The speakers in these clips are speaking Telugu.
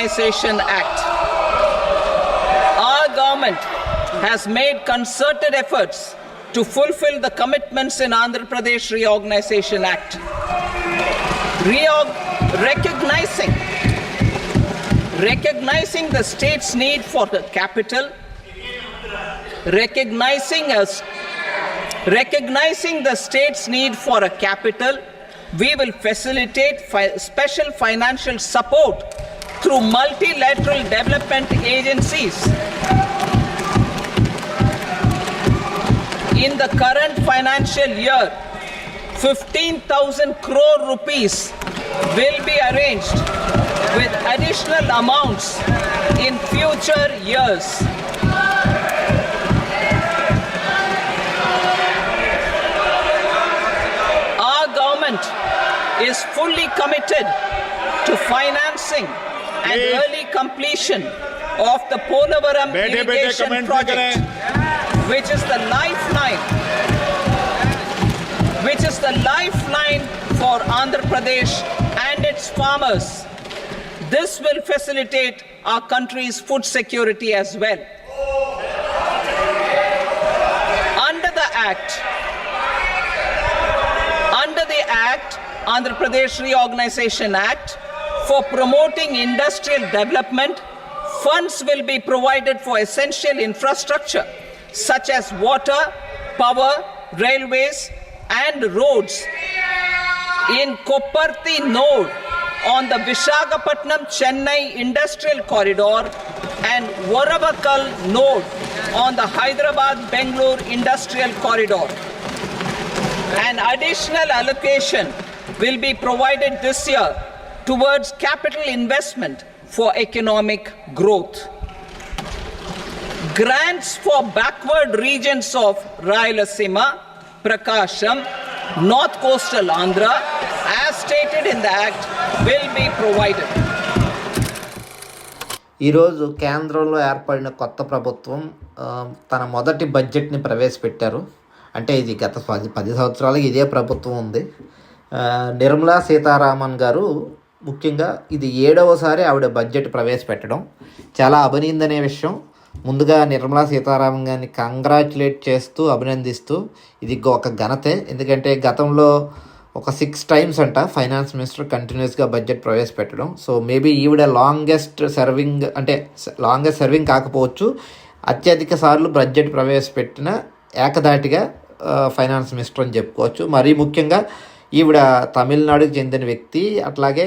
Reorganization Act. Our government has made concerted efforts to fulfill the commitments in Andhra Pradesh Reorganization Act. Recognizing the state's need for the capital, recognizing the state's need for a capital, we will facilitate special financial support through multilateral development agencies. In the current financial year, 15,000 crore rupees will be arranged with additional amounts in future years. Our government is fully committed to financing and early completion of the Polavaram irrigation project, which is the lifeline for Andhra Pradesh and its farmers. This will facilitate our country's food security as well. Under the Act, Andhra Pradesh Reorganization Act, for promoting industrial development, funds will be provided for essential infrastructure such as water, power, railways, and roads in Kopparthi node on the Visakhapatnam-Chennai industrial corridor and Varavakal node on the Hyderabad-Bangalore industrial corridor. An additional allocation will be provided this year towards capital investment for economic growth. Grants for backward regions of Rayalaseema, Prakasham, North Coastal Andhra, as stated in the Act, will be provided. ఈరోజు కేంద్రంలో ఏర్పడిన కొత్త ప్రభుత్వం తన మొదటి బడ్జెట్ని ప్రవేశపెట్టారు. అంటే ఇది గత 10 సంవత్సరాలుగా ఇదే ప్రభుత్వం ఉంది. నిర్మలా సీతారామన్ గారు ముఖ్యంగా ఇది 7వసారి ఆవిడ బడ్జెట్ ప్రవేశపెట్టడం చాలా అభినందనీయ విషయం. ముందుగా నిర్మలా సీతారామన్ గారిని కంగ్రాచులేట్ చేస్తూ అభినందిస్తూ ఇది ఒక ఘనతే. ఎందుకంటే గతంలో ఒక 6 times అంట ఫైనాన్స్ మినిస్టర్ కంటిన్యూస్గా బడ్జెట్ ప్రవేశపెట్టడం. సో మేబీ ఈవిడ లాంగెస్ట్ సర్వింగ్ కాకపోవచ్చు, అత్యధిక సార్లు బడ్జెట్ ప్రవేశపెట్టిన ఏకధాటిగా ఫైనాన్స్ మినిస్టర్ అని చెప్పుకోవచ్చు. మరీ ముఖ్యంగా ఈవిడ తమిళనాడుకి చెందిన వ్యక్తి. అట్లాగే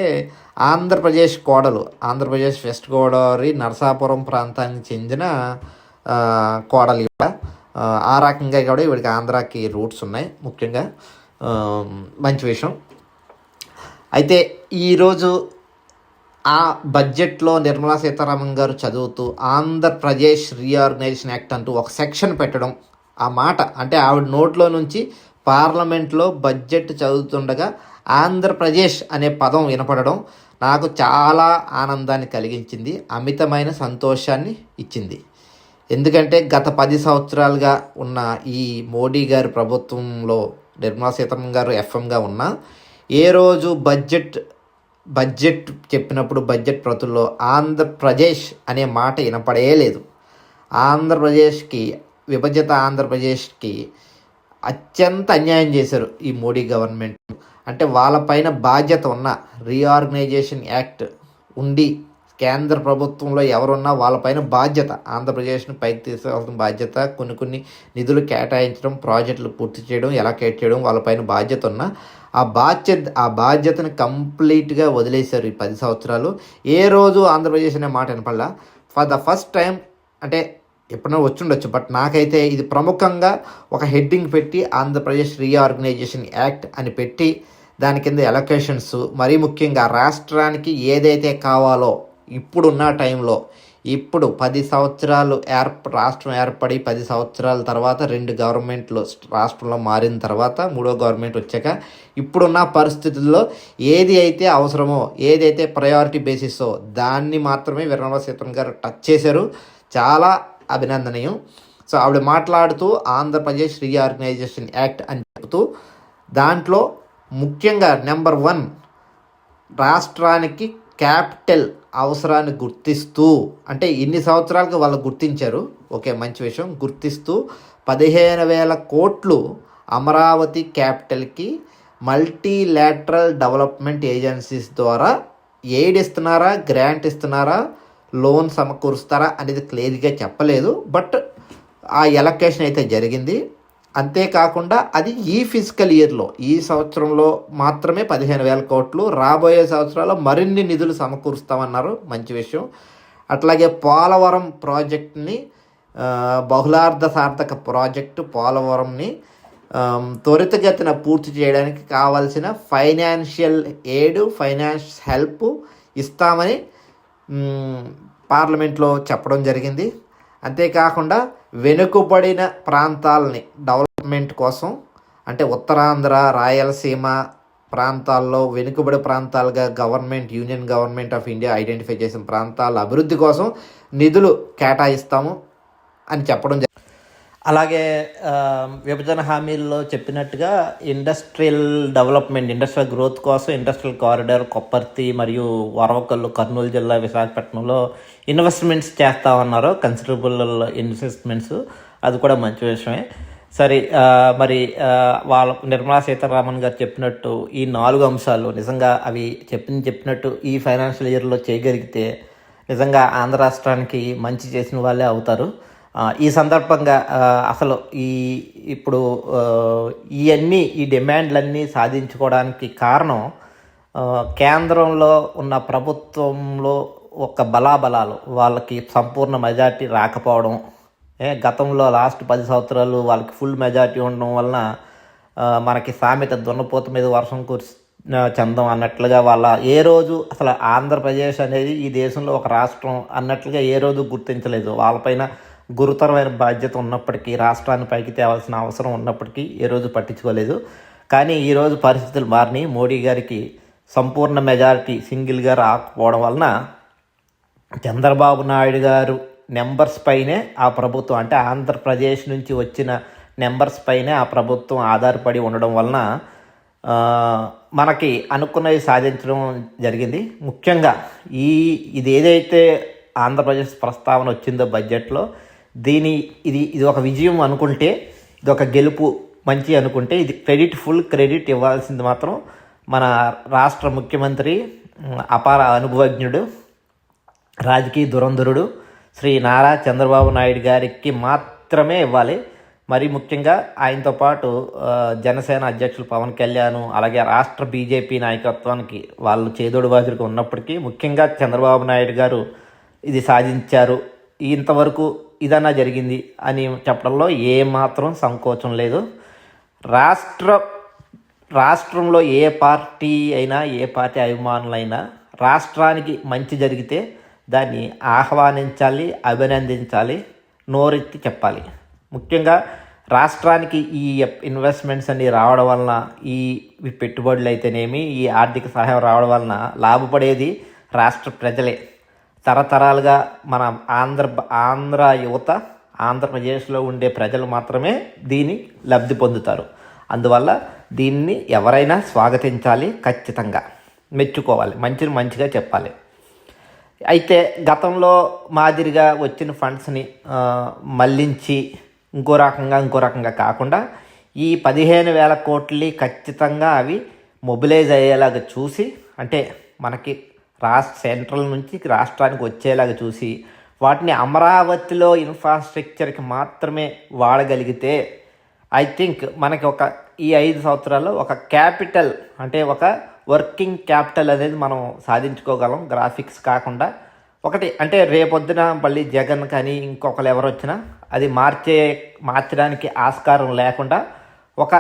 ఆంధ్రప్రదేశ్ కోడలు, ఆంధ్రప్రదేశ్ వెస్ట్ గోదావరి నరసాపురం ప్రాంతానికి చెందిన కోడలు ఈవిడ. ఆ రకంగా కూడా ఈవిడికి ఆంధ్రాకి రూట్స్ ఉన్నాయి ముఖ్యంగా. మంచి విషయం. అయితే ఈరోజు ఆ బడ్జెట్లో నిర్మలా సీతారామన్ గారు చదువుతూ ఆంధ్రప్రదేశ్ రీఆర్గనైజేషన్ యాక్ట్ అంటూ ఒక సెక్షన్ పెట్టడం, ఆ మాట అంటే ఆవిడ నోట్లో నుంచి పార్లమెంట్లో బడ్జెట్ చదువుతుండగా ఆంధ్రప్రదేశ్ అనే పదం వినపడడం నాకు చాలా ఆనందాన్ని కలిగించింది, అమితమైన సంతోషాన్ని ఇచ్చింది. ఎందుకంటే గత 10 సంవత్సరాలుగా ఉన్న ఈ మోడీ గారి ప్రభుత్వంలో నిర్మలా సీతారామన్ గారు ఎఫ్ఎంగా ఉన్నా ఏ రోజు బడ్జెట్ చెప్పినప్పుడు బడ్జెట్ ప్రతుల్లో ఆంధ్రప్రదేశ్ అనే మాట వినపడే లేదు. విభజిత ఆంధ్రప్రదేశ్కి అత్యంత అన్యాయం చేశారు ఈ మోడీ గవర్నమెంట్. అంటే వాళ్ళపైన బాధ్యత ఉన్న రీఆర్గనైజేషన్ యాక్ట్ ఉండి కేంద్ర ప్రభుత్వంలో ఎవరున్నా వాళ్ళపైన బాధ్యత, ఆంధ్రప్రదేశ్ను పైకి తీసుకెళ్ళడం బాధ్యత, కొన్ని నిధులు కేటాయించడం, ప్రాజెక్టులు పూర్తి చేయడం, ఎలాకేట్ చేయడం వాళ్ళపైన బాధ్యత ఉన్న ఆ బాధ్యతను కంప్లీట్గా వదిలేశారు ఈ 10 సంవత్సరాలు. ఏ రోజు ఆంధ్రప్రదేశ్ అనే మాట వినపడలా. ఫర్ ద ఫస్ట్ టైం, అంటే ఎప్పుడైనా వచ్చుండొచ్చు, బట్ నాకైతే ఇది ప్రముఖంగా ఒక హెడ్డింగ్ పెట్టి ఆంధ్రప్రదేశ్ రీఆర్గనైజేషన్ యాక్ట్ అని పెట్టి దాని కింద ఎలొకేషన్స్, మరీ ముఖ్యంగా రాష్ట్రానికి ఏదైతే కావాలో ఇప్పుడున్న టైంలో, ఇప్పుడు 10 సంవత్సరాలు రాష్ట్రం ఏర్పడి 10 సంవత్సరాల తర్వాత 2 గవర్నమెంట్లు రాష్ట్రంలో మారిన తర్వాత 3వ గవర్నమెంట్ వచ్చాక ఇప్పుడున్న పరిస్థితుల్లో ఏది అయితే అవసరమో, ఏదైతే ప్రయారిటీ బేసిస్సో దాన్ని మాత్రమే నిర్మలా సీతారామన్ గారు టచ్ చేశారు. చాలా అభినందనీయం. సో ఆవిడ మాట్లాడుతూ ఆంధ్రప్రదేశ్ రీఆర్గనైజేషన్ యాక్ట్ అని చెబుతూ దాంట్లో ముఖ్యంగా నెంబర్ 1 రాష్ట్రానికి క్యాపిటల్ అవసరాన్ని గుర్తిస్తూ, అంటే ఇన్ని సంవత్సరాలుగా వాళ్ళు గుర్తించారు, ఓకే మంచి విషయం, గుర్తిస్తూ 15,000 కోట్లు అమరావతి క్యాపిటల్కి మల్టీలాటరల్ డెవలప్మెంట్ ఏజెన్సీస్ ద్వారా ఎయిడ్ ఇస్తున్నారా, గ్రాంట్ ఇస్తున్నారా, లోన్ సమకూరుస్తారా అనేది క్లియర్గా చెప్పలేదు. బట్ ఆ ఎలకేషన్ అయితే జరిగింది. అంతేకాకుండా అది ఈ ఫిజికల్ ఇయర్లో, ఈ సంవత్సరంలో మాత్రమే 15,000 కోట్లు, రాబోయే సంవత్సరాల్లో మరిన్ని నిధులు సమకూరుస్తామన్నారు, మంచి విషయం. అట్లాగే పోలవరం ప్రాజెక్ట్ని, బహుళార్థ సార్థక ప్రాజెక్టు పోలవరంని త్వరితగతిన పూర్తి చేయడానికి కావాల్సిన ఫైనాన్షియల్ ఎయిడ్, ఫైనాన్స్ హెల్ప్ ఇస్తామని పార్లమెంట్లో చెప్పడం జరిగింది. అంతేకాకుండా వెనుకబడిన ప్రాంతాలని డెవలప్మెంట్ కోసం, అంటే ఉత్తరాంధ్ర, రాయలసీమ ప్రాంతాల్లో వెనుకబడి ప్రాంతాలుగా union government of India identify చేసిన ప్రాంతాల అభివృద్ధి కోసం నిధులు కేటాయిస్తాము అని చెప్పడం జరిగింది. అలాగే విభజన హామీల్లో చెప్పినట్టుగా ఇండస్ట్రియల్ డెవలప్మెంట్, ఇండస్ట్రియల్ గ్రోత్ కోసం ఇండస్ట్రియల్ కారిడార్ కొప్పర్తి మరియు వరవకల్లు, కర్నూలు జిల్లా, విశాఖపట్నంలో ఇన్వెస్ట్మెంట్స్ చేస్తామన్నారు, కన్సిడరబుల్ ఇన్వెస్ట్మెంట్స్. అది కూడా మంచి విషయమే. సరే, మరి వాళ్ళ నిర్మలా సీతారామన్ గారు చెప్పినట్టు ఈ 4 అంశాలు నిజంగా అవి చెప్పినట్టు ఈ ఫైనాన్షియల్ ఇయర్లో చేయగలిగితే నిజంగా ఆంధ్ర రాష్ట్రానికి మంచి చేసిన వాళ్ళే అవుతారు. ఈ సందర్భంగా అసలు ఇప్పుడు ఈ డిమాండ్లన్నీ సాధించుకోవడానికి కారణం కేంద్రంలో ఉన్న ప్రభుత్వంలో ఒక బలాబలాలు, వాళ్ళకి సంపూర్ణ మెజార్టీ రాకపోవడం, గతంలో లాస్ట్ 10 సంవత్సరాలు వాళ్ళకి ఫుల్ మెజార్టీ ఉండడం వలన మనకి సామెత దున్నపోత మీద వర్షం చందం అన్నట్లుగా వాళ్ళ ఏ రోజు అసలు ఆంధ్రప్రదేశ్ అనేది ఈ దేశంలో ఒక రాష్ట్రం అన్నట్లుగా ఏ రోజు గుర్తించలేదు. వాళ్ళపైన గురుతరమైన బాధ్యత ఉన్నప్పటికీ, రాష్ట్రాన్ని పైకి తేవాల్సిన అవసరం ఉన్నప్పటికీ ఏ రోజు పట్టించుకోలేదు. కానీ ఈరోజు పరిస్థితులు మారినాయి. మోడీ గారికి సంపూర్ణ మెజారిటీ సింగిల్గా రాకపోవడం వలన చంద్రబాబు నాయుడు గారు నెంబర్స్ పైనే ఆ ప్రభుత్వం, అంటే ఆంధ్రప్రదేశ్ నుంచి వచ్చిన నెంబర్స్ పైనే ఆ ప్రభుత్వం ఆధారపడి ఉండడం వలన మనకి అనుకున్నవి సాధించడం జరిగింది. ముఖ్యంగా ఇది ఏదైతే ఆంధ్రప్రదేశ్ ప్రస్తావన వచ్చిందో బడ్జెట్లో, ఇది ఒక విజయం అనుకుంటే, ఇది ఒక గెలుపు మంచి అనుకుంటే, ఇది ఫుల్ క్రెడిట్ ఇవ్వాల్సింది మాత్రం మన రాష్ట్ర ముఖ్యమంత్రి, అపార అనుభవజ్ఞుడు, రాజకీయ దురంధరుడు శ్రీ నారా చంద్రబాబు నాయుడు గారికి మాత్రమే ఇవ్వాలి. మరి ముఖ్యంగా ఆయనతో పాటు జనసేన అధ్యక్షులు పవన్ కళ్యాణ్, అలాగే రాష్ట్ర బీజేపీ నాయకత్వానికి వాళ్ళు చేదోడు బాదుడుగా ఉన్నప్పటికీ ముఖ్యంగా చంద్రబాబు నాయుడు గారు ఇది సాధించారు, ఇంతవరకు ఇదన్నా జరిగింది అని చెప్పడంలో ఏమాత్రం సంకోచం లేదు. రాష్ట్రంలో ఏ పార్టీ అయినా, ఏ పార్టీ అభిమానులైనా రాష్ట్రానికి మంచి జరిగితే దాన్ని ఆహ్వానించాలి, అభినందించాలి, నోరెత్తి చెప్పాలి. ముఖ్యంగా రాష్ట్రానికి ఈ ఇన్వెస్ట్మెంట్స్ అన్ని రావడం వలన, ఈ పెట్టుబడులు అయితేనేమి, ఈ ఆర్థిక సహాయం రావడం వలన లాభపడేది రాష్ట్ర ప్రజలే. తరతరాలుగా మన ఆంధ్ర యువత, ఆంధ్రప్రదేశ్లో ఉండే ప్రజలు మాత్రమే దీన్ని లబ్ధి పొందుతారు. అందువల్ల దీన్ని ఎవరైనా స్వాగతించాలి, ఖచ్చితంగా మెచ్చుకోవాలి, మంచిగా చెప్పాలి. అయితే గతంలో మాదిరిగా వచ్చిన ఫండ్స్ని మళ్లించి ఇంకో రకంగా కాకుండా ఈ 15,000 కోట్లు ఖచ్చితంగా అవి మొబిలైజ్ అయ్యేలాగా చూసి, అంటే మనకి సెంట్రల్ నుంచి రాష్ట్రానికి వచ్చేలాగా చూసి వాటిని అమరావతిలో ఇన్ఫ్రాస్ట్రక్చర్కి మాత్రమే వాడగలిగితే ఐ థింక్ మనకి ఈ 5 సంవత్సరాల్లో ఒక క్యాపిటల్, అంటే ఒక వర్కింగ్ క్యాపిటల్ అనేది మనం సాధించుకోగలం. గ్రాఫిక్స్ కాకుండా ఒకటి, అంటే రేపొద్దున మళ్ళీ జగన్ కానీ ఇంకొకరు ఎవరు వచ్చినా అది మార్చడానికి ఆస్కారం లేకుండా ఒక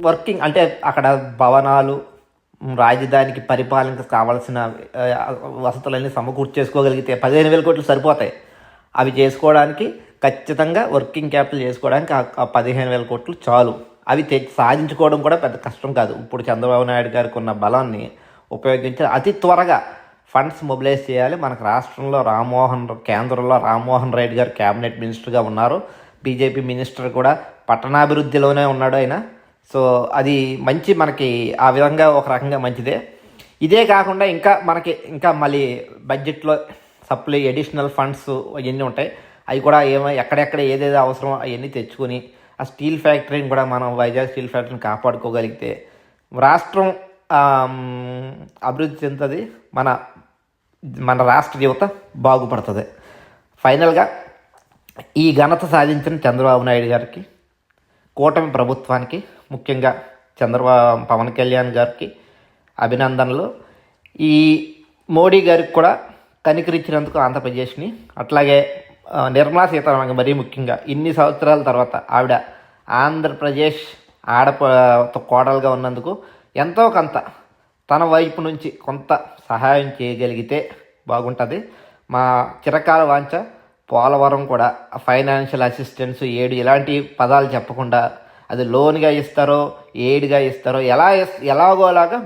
వర్కింగ్, అంటే అక్కడ భవనాలు, రాజధానికి పరిపాలనకు కావాల్సిన వసతులన్నీ సమకూర్చేసుకోగలిగితే 15,000 కోట్లు సరిపోతాయి. అవి చేసుకోవడానికి ఖచ్చితంగా వర్కింగ్ క్యాపిటల్ చేసుకోవడానికి ఆ 15,000 కోట్లు చాలు. అవి సాధించుకోవడం కూడా పెద్ద కష్టం కాదు. ఇప్పుడు చంద్రబాబు నాయుడు గారికి ఉన్న బలాన్ని ఉపయోగించి అతి త్వరగా ఫండ్స్ మొబిలైజ్ చేయాలి. మనకు రాష్ట్రంలో కేంద్రంలో రామ్మోహన్ రెడ్డి గారు క్యాబినెట్ మినిస్టర్గా ఉన్నారు. బీజేపీ మినిస్టర్ కూడా పట్టణాభివృద్ధిలోనే ఉన్నాడు ఆయన. సో అది మనకి ఆ విధంగా ఒక రకంగా మంచిదే. ఇదే కాకుండా ఇంకా మళ్ళీ బడ్జెట్లో సప్లై అడిషనల్ ఫండ్స్ అవన్నీ ఉంటాయి. అవి కూడా ఎక్కడెక్కడ ఏదేదో అవసరం అవన్నీ తెచ్చుకొని ఆ స్టీల్ ఫ్యాక్టరీని కూడా మనం వైజాగ్ స్టీల్ ఫ్యాక్టరీని కాపాడుకోగలిగితే రాష్ట్రం అభివృద్ధి చెందుతుంది, మన రాష్ట్ర యువత బాగుపడుతుంది. ఫైనల్గా ఈ ఘనత సాధించిన చంద్రబాబు నాయుడు గారికి, కూటమి ప్రభుత్వానికి, ముఖ్యంగా పవన్ కళ్యాణ్ గారికి అభినందనలు. ఈ మోడీ గారికి కూడా కనికరించినందుకు ఆంధ్రప్రదేశ్ని, అట్లాగే నిర్మలా సీతారామన్ మరీ ముఖ్యంగా ఇన్ని సంవత్సరాల తర్వాత ఆవిడ ఆంధ్రప్రదేశ్ కోడలుగా ఉన్నందుకు ఎంతో కొంత తన వైపు నుంచి కొంత సహాయం చేయగలిగితే బాగుంటుంది. మా చిరకాల వాంఛ పోలవరం కూడా ఫైనాన్షియల్ అసిస్టెన్స్, ఎయిడ్ ఇలాంటి పదాలు చెప్పకుండా అది లోన్గా ఇస్తారో ఎయిడ్గా ఇస్తారో ఎలాగోలాగా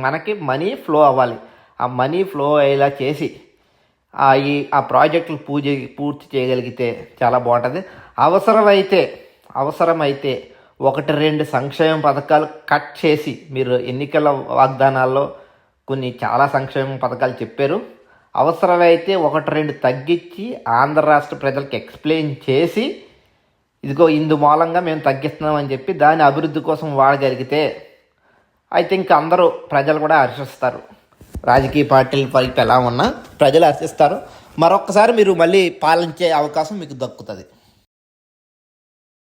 మనకి మనీ ఫ్లో అవ్వాలి. ఆ మనీ ఫ్లో అయ్యేలా చేసి ఆ ప్రాజెక్టులు పూర్తి చేయగలిగితే చాలా బాగుంటుంది. అవసరమైతే 1-2 సంక్షేమ పథకాలు కట్ చేసి, మీరు ఎన్నికల వాగ్దానాల్లో చాలా సంక్షేమ పథకాలు చెప్పారు, అవసరమైతే 1-2 తగ్గించి ఆంధ్ర రాష్ట్ర ప్రజలకు ఎక్స్ప్లెయిన్ చేసి ఇదిగో ఇందు మూలంగా మేము తగ్గిస్తున్నామని చెప్పి దాని అభివృద్ధి కోసం వాడగలిగితే ఐ థింక్ అందరూ ప్రజలు కూడా హర్షిస్తారు. రాజకీయ పార్టీల వైపు ఎలా ఉన్నా ప్రజలు హర్షిస్తారు. మరొక్కసారి మీరు మళ్ళీ పాలించే అవకాశం మీకు దక్కుతుంది.